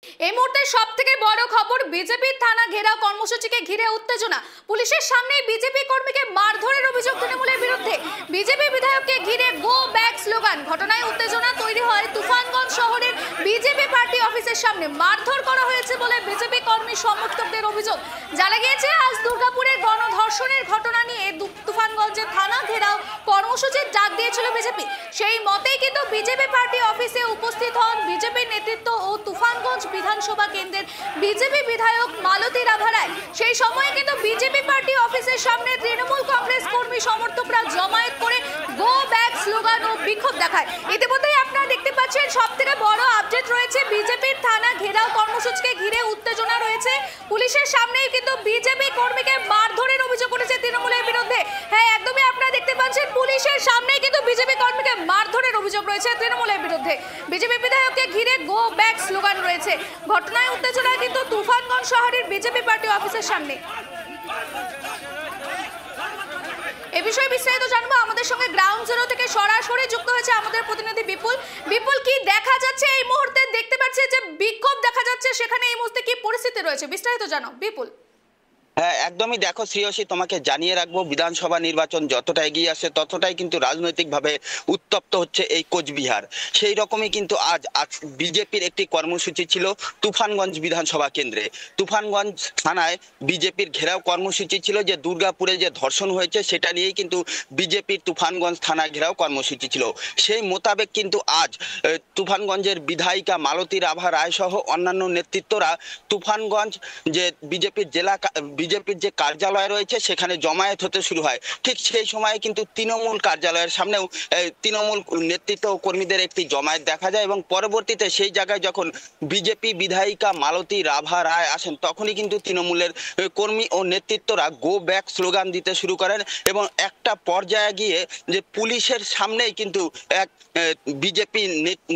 এই মুহূর্তে সবথেকে বড় খবর, বিজেপির থানা ঘেরাও কর্মসূচিকে ঘিরে উত্তেজনা। পুলিশের সামনে বিজেপি কর্মীকে মারধরের অভিযোগ তৃণমূলের বিরুদ্ধে। বিজেপি বিধায়ককে ঘিরে গো ব্যাক স্লোগান। ঘটনায় উত্তেজনা তৈরি হয় তুফানগঞ্জ শহরের বিজেপি পার্টি অফিসের সামনে। মারধর করা হয়েছে বলে বিজেপি কর্মী সমর্থকদের অভিযোগ। জানা গিয়েছে আজ দুর্গাপুরের গণধর্ষণের ঘটনা নিয়ে তুফানগঞ্জে থানা ঘেরাও কর্মসূচির ডাক দিয়েছিল বিজেপি। সেই মতেই কিন্তু বিজেপি পার্টি অফিসে উপস্থিত হন বিজেপির নেতৃত্ব ও তুফানগঞ্জ বিধানসভা কেন্দ্রের বিজেপি বিধায়ক মালতী রাভা রায়। সেই সময় কিন্তু বিজেপি পার্টি অফিসের সামনে তৃণমূল কংগ্রেস কর্মী সমর্থকরা জমায়েত করে গো ব্যাক স্লোগান ও বিক্ষোভ দেখায়। ইতিমধ্যেই আপনারা দেখতে পাচ্ছেন সবথেকে বড় আপডেট রয়েছে, বিজেপির থানা ঘেরাও কর্মসূচিকে ঘিরে উত্তেজনা রয়েছে। পুলিশের সামনেই কিন্তু বিজেপি কর্মীকে মারধরের অভিযোগ উঠেছে তৃণমূলের বিরুদ্ধে। হ্যাঁ, একদমই আপনারা দেখতে পাচ্ছেন পুলিশের সামনেই কিন্তু বিজেপি কর্মীকে মারধরের অভিযোগ রয়েছে তৃণমূলের বিরুদ্ধে। বিজেপি বিধায়ককে ঘিরে গো ব্যাক স্লোগান রয়েছে। ঘটনায় উত্তেজনা কিন্তু তুফানগঞ্জ শহরের বিজেপি পার্টি অফিসের সামনে। এ বিষয়ে বিস্তারিত জানবো, আমাদের সঙ্গে গ্রাউন্ড জিরো থেকে সরাসরি যুক্ত হয়েছে আমাদের প্রতিনিধি বিপুল। বিপুল, কি দেখা যাচ্ছে এই মুহূর্তে? দেখতে পাচ্ছি যে বিক্ষোভ দেখা যাচ্ছে, সেখানে এই মুহূর্তে কি পরিস্থিতি রয়েছে, বিস্তারিত জানো বিপুল। হ্যাঁ, একদমই। দেখো শ্রেয়সী, তোমাকে জানিয়ে রাখবো, বিধানসভা নির্বাচন যতটা এগিয়ে আসে ততটাই কিন্তু রাজনৈতিকভাবে উত্তপ্ত হচ্ছে এই কোচবিহার। সেই রকমই কিন্তু আজ বিজেপির একটি কর্মসূচি ছিল তুফানগঞ্জ বিধানসভা কেন্দ্রে। তুফানগঞ্জ থানায় বিজেপির ঘেরাও কর্মসূচি ছিল, যে দুর্গাপুরে যে ধর্ষণ হয়েছে সেটা নিয়েই কিন্তু বিজেপির তুফানগঞ্জ থানা ঘেরাও কর্মসূচি ছিল। সেই মোতাবেক কিন্তু আজ তুফানগঞ্জের বিধায়িকা মালতী রাভা রায় সহ অন্যান্য নেতৃত্বরা তুফানগঞ্জ যে বিজেপির যে কার্যালয় রয়েছে সেখানে জমায়েত হতে শুরু হয়। ঠিক সেই সময় কিন্তু তৃণমূল কার্যালয়ের সামনেও তৃণমূল নেতৃত্ব ও কর্মীদের একটি জমায়েত দেখা যায়, এবং পরবর্তীতে সেই জায়গায় যখন বিজেপি বিধায়িকা মালতী রাভা রায় আসেন তখনই কিন্তু তৃণমূলের কর্মী ও নেতৃত্বরা গো ব্যাক স্লোগান দিতে শুরু করেন, এবং একটা পর্যায়ে গিয়ে যে পুলিশের সামনেই কিন্তু এক বিজেপি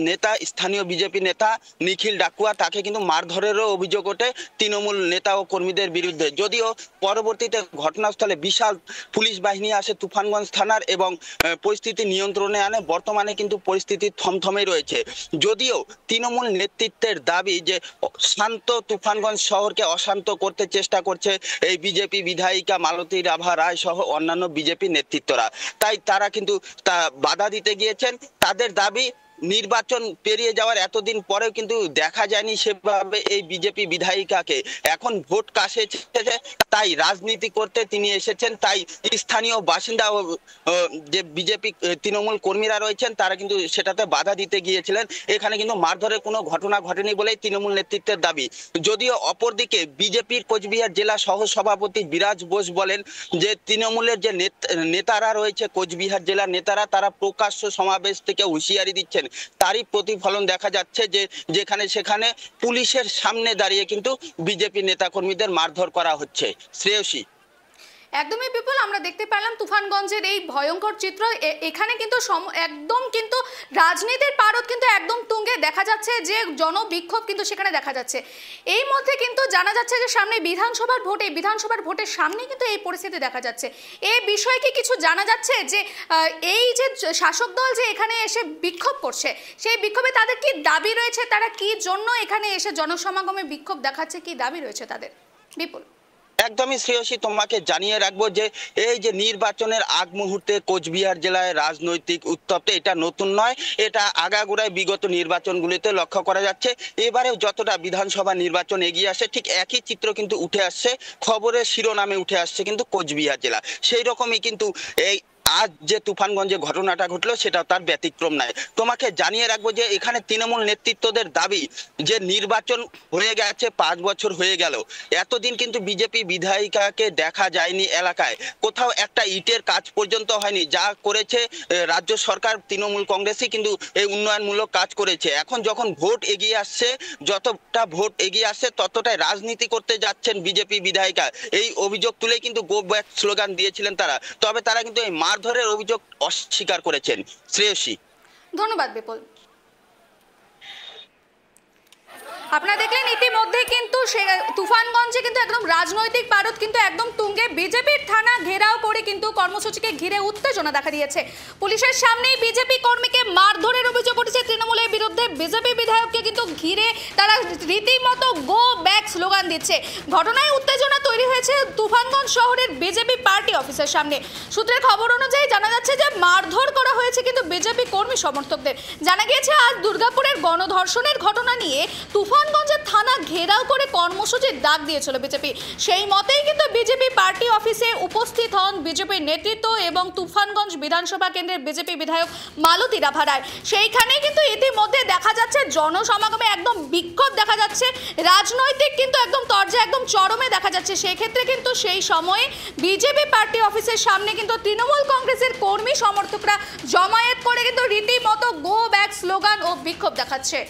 নেতা, স্থানীয় বিজেপি নেতা নিখিল ডাকুয়া, তাকে কিন্তু মারধরেরও অভিযোগ ওঠে তৃণমূল নেতা ও কর্মীদের বিরুদ্ধে। যদিও পরবর্তীতে ঘটনাস্থলে বিশাল পুলিশ বাহিনী আসে তুফানগঞ্জ থানার এবং পরিস্থিতি নিয়ন্ত্রণে আনে। বর্তমানে কিন্তু পরিস্থিতি থমথমে রয়েছে। যদিও তৃণমূল নেতৃত্বের দাবি যে শান্ত তুফানগঞ্জ শহরকে অশান্ত করতে চেষ্টা করছে এই বিজেপি বিধায়িকা মালতী রাভা রায় সহ অন্যান্য বিজেপি নেতৃত্বরা, তাই তারা কিন্তু তা বাধা দিতে গিয়েছেন। তাদের দাবি, নির্বাচন পেরিয়ে যাওয়ার এতদিন পরেও কিন্তু দেখা যায়নি সেভাবে এই বিজেপি বিধায়িকাকে। এখন ভোট কাছে এসেছে, তাই রাজনীতি করতে তিনি এসেছেন, তাই স্থানীয় বাসিন্দা ও যে বিজেপি তৃণমূল কর্মীরা রয়েছেন তারা কিন্তু সেটাতে বাধা দিতে গিয়েছিলেন। এখানে কিন্তু মারধরের কোনো ঘটনা ঘটেনি বলেই তৃণমূল নেতৃত্বের দাবি। যদিও অপরদিকে বিজেপির কোচবিহার জেলা সহ সভাপতি বিরাজ বোস বলেন যে তৃণমূলের যে নেতারা রয়েছে, কোচবিহার জেলার নেতারা, তারা প্রকাশ্য সমাবেশ থেকে হুঁশিয়ারি দিচ্ছেন। তারই প্রতিফলন দেখা যাচ্ছে যে যেখানে সেখানে পুলিশের সামনে দাঁড়িয়ে কিন্তু বিজেপি নেতাকর্মীদের মারধর করা হচ্ছে। শ্রেয়সী, একদমই বিপুল, আমরা দেখতে পেলাম তুফানগঞ্জের এই ভয়ঙ্কর চিত্র। এখানে কিন্তু একদম কিন্তু রাজনীতির পারদ কিন্তু একদম তুঙ্গে, দেখা যাচ্ছে যে জনবিক্ষোভ কিন্তু সেখানে দেখা যাচ্ছে। এই মধ্যে কিন্তু জানা যাচ্ছে যে সামনে বিধানসভার ভোটের সামনে কিন্তু এই পরিস্থিতি দেখা যাচ্ছে। এই বিষয়ে কি কিছু জানা যাচ্ছে যে এই যে শাসক দল যে এখানে এসে বিক্ষোভ করছে, সেই বিক্ষোভে তাদের কি দাবি রয়েছে, তারা কি জন্য এখানে এসে জনসমাগমে বিক্ষোভ দেখাচ্ছে, কি দাবি রয়েছে তাদের? বিপুল, একদমই শ্রেয়সী, তোমাকে জানিয়ে রাখবো যে এই যে নির্বাচনের আগ মুহূর্তে কোচবিহার জেলায় রাজনৈতিক উত্তপ্ত, এটা নতুন নয়, এটা আগাগোড়ায় বিগত নির্বাচনগুলিতে লক্ষ্য করা যাচ্ছে। এবারেও যতটা বিধানসভা নির্বাচন এগিয়ে আসে ঠিক একই চিত্র কিন্তু উঠে আসছে, খবরের শিরোনামে উঠে আসছে কিন্তু কোচবিহার জেলা। সেই রকমই কিন্তু এই আজ যে তুফানগঞ্জে ঘটনাটা ঘটলো সেটা তার ব্যতিক্রম নয়। তোমাকে জানিয়ে রাখবো যে এখানে তৃণমূল নেতৃত্বদের দাবি যে নির্বাচন হয়ে গেছে, 5 বছর হয়ে গেল, এতদিন কিন্তু বিজেপি বিধায়িকাকে দেখা যায়নি এলাকায়, কোথাও একটা ইটের কাজ পর্যন্ত হয়নি। যা করেছে রাজ্য সরকার, তৃণমূল কংগ্রেসই কিন্তু এই উন্নয়নমূলক কাজ করেছে। এখন যখন ভোট এগিয়ে আসছে, যতটা ভোট এগিয়ে আসছে ততটাই রাজনীতি করতে যাচ্ছেন বিজেপি বিধায়িকা, এই অভিযোগ তুলে কিন্তু গো ব্যাক স্লোগান দিয়েছিলেন তারা। তবে তারা কিন্তু এই মারধরের অভিযোগ অস্বীকার করেছেন। শ্রেয়সী, ধন্যবাদ বিপুল। আপনারা দেখলেন ইতিমধ্যে কিন্তু সে তুফানগঞ্জে কিন্তু একদম রাজনৈতিক পারদ কিন্তু একদম তুঙ্গে। বিজেপির থানা ঘেরাও করে কিন্তু কর্মসূচিকে ঘিরে উত্তেজনা দেখা দিয়েছে। পুলিশের সামনেই বিজেপি কর্মীকে মারধরের অভিযোগ উঠেছে তৃণমূলের বিরুদ্ধে। বিজেপি বিধায়ককে কিন্তু ঘিরে তারা রীতিমতো গো ব্যাক স্লোগান দিচ্ছে। ঘটনায় উত্তেজনা তৈরি হয়েছে তুফানগঞ্জ শহরের বিজেপি পার্টি অফিসের সামনে। সূত্রের খবর অনুযায়ী জানা যাচ্ছে যে মারধর করা হয়েছে কিন্তু বিজেপি কর্মী সমর্থকদের। জানা গিয়েছে আজ দুর্গাপুরের গণধর্ষণের ঘটনা নিয়ে তুফানগঞ্জের থানা ঘেরাও করে কর্মসূচির ডাক দিয়েছিল বিজেপি। সেই মতেই কিন্তু বিজেপি পার্টি অফিসে উপস্থিত হন বিজেপির নেতৃত্ব এবং তুফানগঞ্জ বিধানসভা কেন্দ্রের বিজেপি বিধায়ক মালতী রাভারায়। সেইখানেই কিন্তু ইতিমধ্যে দেখা যাচ্ছে জনসমাগমে একদম বিক্ষোভ দেখা যাচ্ছে, রাজনৈতিক কিন্তু একদম তরজা একদম চরমে দেখা যাচ্ছে। সেই ক্ষেত্রে কিন্তু সেই সময়ে বিজেপি পার্টি অফিসের সামনে কিন্তু তৃণমূল কংগ্রেসের কর্মী সমর্থকরা জমায়েত করে কিন্তু রীতিমতো গো ব্যাক স্লোগান ও বিক্ষোভ দেখাচ্ছে।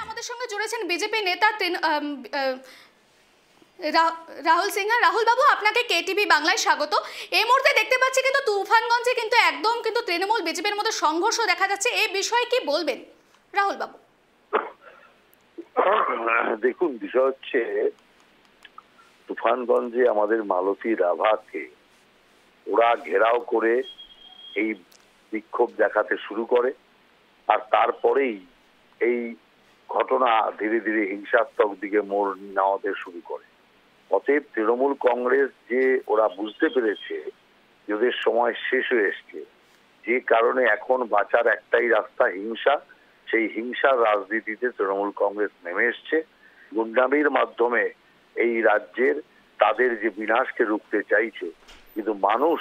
আমাদের সঙ্গে জুড়েছেন বিজেপি নেতা রাহুল সিনহা। রাহুল বাবু, আপনাকে কেটিভি বাংলায় স্বাগত। এই মুহূর্তে দেখতে পাচ্ছি কিন্তু তুফানগঞ্জে কিন্তু একদম কিন্তু তৃণমূল বিজেপির মধ্যে সংঘর্ষ দেখা যাচ্ছে, এই বিষয়ে কি বলবেন রাহুল বাবু? দেখুন, বিষয় হচ্ছে তুফানগঞ্জে আমাদের মালতী রাভাকে ওরা ঘেরাও করে এই বিক্ষোভ দেখাতে শুরু করে, আর তারপরেই এই ঘটনা ধীরে ধীরে হিংসাত্মক দিকে মোড় নেওয়াতে শুরু করে। অতএব তৃণমূল কংগ্রেস যে ওরা বুঝতে পেরেছে যে ওদের সময় শেষ হয়ে এসছে, যে কারণে এখন বাঁচার একটাই রাস্তা হিংসা, সেই হিংসার রাজনীতিতে তৃণমূল কংগ্রেস নেমে এসছে। গুন্ডামির মাধ্যমে এই রাজ্যের তাদের যে বিনাশকে রুখতে চাইছে, কিন্তু মানুষ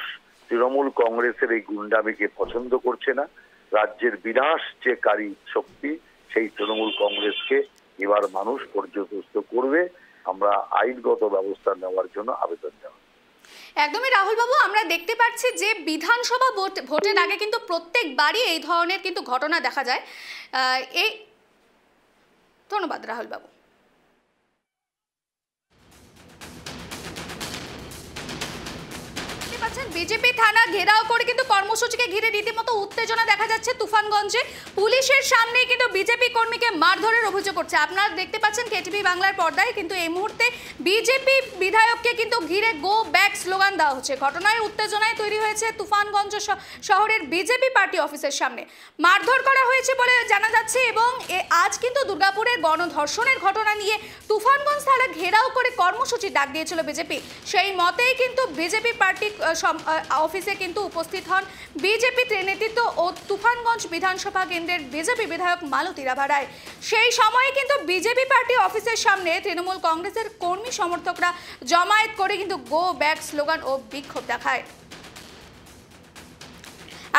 তৃণমূল কংগ্রেসের এই গুন্ডামিকে পছন্দ করছে না। রাজ্যের বিনাশ যে কারী শক্তি, সেই তৃণমূল কংগ্রেসকে এবার মানুষ পর্যদস্ত করবে। আমরা আইনগত ব্যবস্থা নেওয়ার জন্য আবেদন জানাই। একদমই রাহুল বাবু, আমরা দেখতে পাচ্ছি যে বিধানসভা ভোটের আগে কিন্তু প্রত্যেকবারই এই ধরনের কিন্তু ঘটনা দেখা যায়। ধন্যবাদ রাহুল বাবু। বিজেপি থানা ঘেরাও করে কিন্তু কর্মসূচিকে ঘিরে রীতিমতো উত্তেজনা দেখা যাচ্ছে তুফানগঞ্জে। পুলিশের সামনে কিন্তু বিজেপি কর্মীকে মারধরের অভিযোগ করছে। আপনারা দেখতে পাচ্ছেন কেটিভি বাংলার পর্দায় কিন্তু এই মুহূর্তে বিজেপি বিধায়ককে কিন্তু ঘিরে গো ব্যাক স্লোগান দেওয়া হচ্ছে। ঘটনায় উত্তেজনায় তৈরি হয়েছে তুফানগঞ্জ শহরের বিজেপি পার্টি অফিসের সামনে। মারধর করা হয়েছে বলে জানা যাচ্ছে এবং আজ কিন্তু দুর্গাপুরের গণধর্ষণের ঘটনা নিয়ে তুফানগঞ্জ থানা ঘেরাও করে কর্মসূচির ডাক দিয়েছিল বিজেপি। সেই মতেই কিন্তু বিজেপি পার্টি অফিসে কিন্তু উপস্থিত হন বিজেপি নেতৃত্ব ও তুফানগঞ্জ বিধানসভা কেন্দ্রের বিজেপি বিধায়ক মালতী রাভারায়। সেই সময়ে কিন্তু বিজেপি পার্টি অফিসের সামনে তৃণমূল কংগ্রেসের কর্মী সমর্থকরা জমায়েত করে কিন্তু গো ব্যাক স্লোগান ও বিক্ষোভ দেখায়।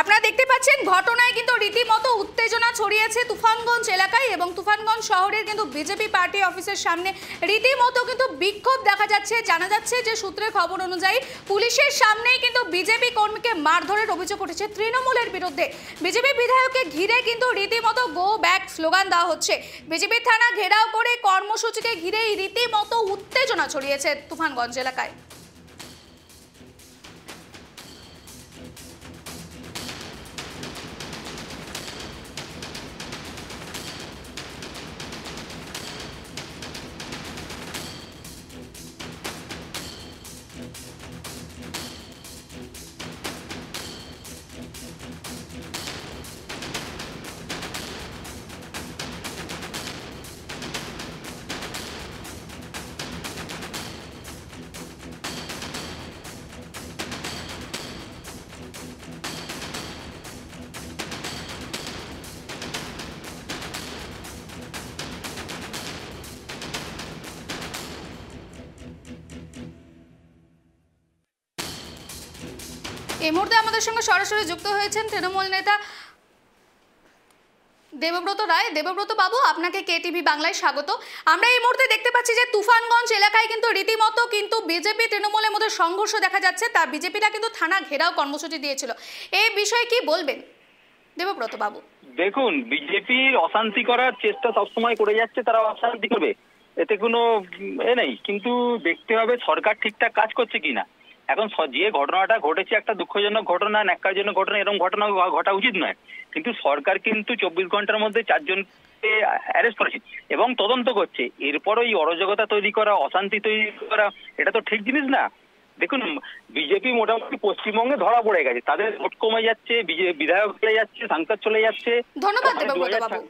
আপনারা দেখতে পাচ্ছেন ঘটনায় কিন্তু রীতিমতো উত্তেজনা ছড়িয়েছে তুফানগঞ্জ এলাকায় এবং তুফানগঞ্জ শহরের কিন্তু বিজেপি পার্টি অফিসের সামনে রীতিমতো কিন্তু বিক্ষোভ দেখা যাচ্ছে। জানা যাচ্ছে যে সূত্রের খবর অনুযায়ী পুলিশের সামনেই কিন্তু বিজেপি কর্মীকে মারধরের অভিযোগ উঠেছে তৃণমূলের বিরুদ্ধে। বিজেপি বিধায়ককে ঘিরে কিন্তু রীতিমতো গো ব্যাক স্লোগান দেওয়া হচ্ছে। বিজেপি থানা ঘেরাও করে কর্মসূচিকে ঘিরেই রীতিমতো উত্তেজনা ছড়িয়েছে তুফানগঞ্জ এলাকায়। এই মুহূর্তে আমাদের সঙ্গে সরাসরি যুক্ত হয়েছেন তৃণমূল নেতা দেবব্রত রায়। দেবব্রত বাবু, আপনাকে কেটিভি বাংলায় স্বাগত। আমরা এই মুহূর্তে দেখতে পাচ্ছি যে তুফানগঞ্জ এলাকায় কিন্তু রীতিমতো কিন্তু বিজেপি তৃণমূলের মধ্যে সংঘর্ষ দেখা যাচ্ছে। তা বিজেপিরা কিন্তু থানা ঘেরাও কর্মসূচি দিয়েছিল, এই বিষয়ে কি বলবেন দেবব্রত বাবু? দেখুন, বিজেপির অশান্তি করার চেষ্টা সবসময় করে যাচ্ছে, তারা অশান্তি করবে, এতে কোনো নেই, কিন্তু দেখতে হবে সরকার ঠিকঠাক কাজ করছে কিনা। এখন যে ঘটনাটা ঘটেছে একটা দুঃখজনক ঘটনা, ন্যাক্কারজনক ঘটনা, এরকম ঘটনা ঘটা উচিত নয়, কিন্তু সরকার কিন্তু 24 ঘন্টার মধ্যে 4 জনকে অ্যারেস্ট করেছে এবং তদন্ত করছে। এরপর ওই অরাজকতা তৈরি করা, অশান্তি তৈরি করা, এটা তো ঠিক জিনিস না। দেখুন, বিজেপি মোটামুটি পশ্চিমবঙ্গে ধরা পড়ে গেছে, তাদের ভোট কমে যাচ্ছে, বিধায়ক চলে যাচ্ছে, সাংসদ চলে যাচ্ছে। ধন্যবাদ দেবব্রত বাবু।